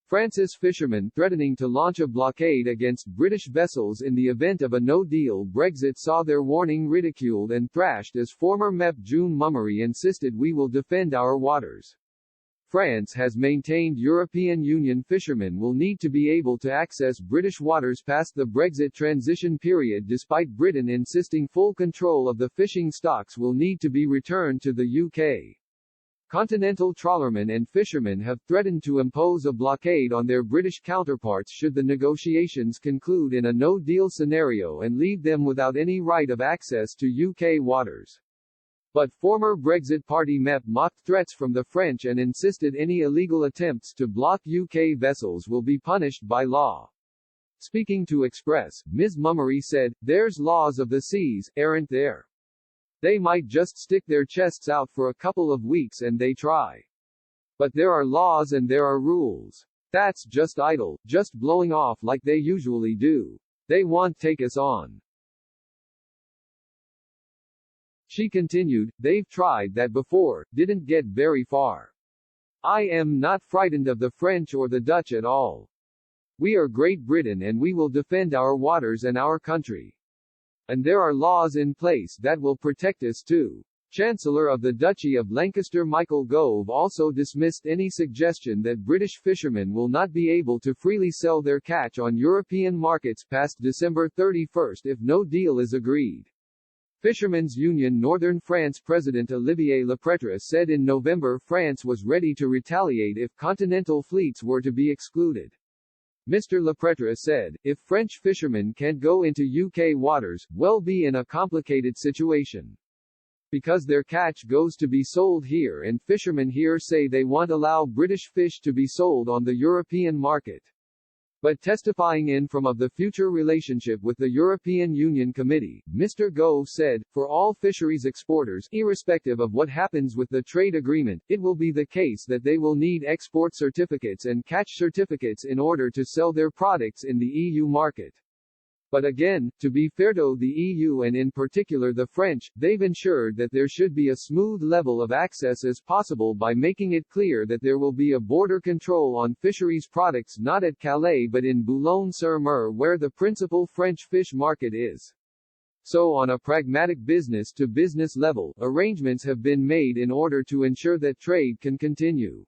France's fishermen threatening to launch a blockade against British vessels in the event of a no-deal Brexit saw their warning ridiculed and thrashed as former MEP June Mummery insisted we will defend our waters. France has maintained European Union fishermen will need to be able to access British waters past the Brexit transition period despite Britain insisting full control of the fishing stocks will need to be returned to the UK. Continental trawlermen and fishermen have threatened to impose a blockade on their British counterparts should the negotiations conclude in a no-deal scenario and leave them without any right of access to UK waters. But former Brexit Party MEP mocked threats from the French and insisted any illegal attempts to block UK vessels will be punished by law. Speaking to Express, Ms. Mummery said, "There's laws of the seas, aren't there? They might just stick their chests out for a couple of weeks and they try. But there are laws and there are rules. That's just idle, just blowing off like they usually do. They won't take us on." She continued, "They've tried that before, didn't get very far. I am not frightened of the French or the Dutch at all. We are Great Britain and we will defend our waters and our country. And there are laws in place that will protect us too." Chancellor of the Duchy of Lancaster Michael Gove also dismissed any suggestion that British fishermen will not be able to freely sell their catch on European markets past December 31 if no deal is agreed. Fishermen's Union Northern France President Olivier Lepretre said in November France was ready to retaliate if continental fleets were to be excluded. Mr. Lepretre said, "If French fishermen can't go into UK waters, we'll be in a complicated situation. Because their catch goes to be sold here and fishermen here say they won't allow British fish to be sold on the European market." But testifying in from of the future relationship with the European Union Committee, Mr. Gove said, "For all fisheries exporters, irrespective of what happens with the trade agreement, it will be the case that they will need export certificates and catch certificates in order to sell their products in the EU market." But again, to be fair to the EU and in particular the French, they've ensured that there should be a smooth level of access as possible by making it clear that there will be a border control on fisheries products not at Calais but in Boulogne-sur-Mer where the principal French fish market is. So on a pragmatic business-to-business level, arrangements have been made in order to ensure that trade can continue.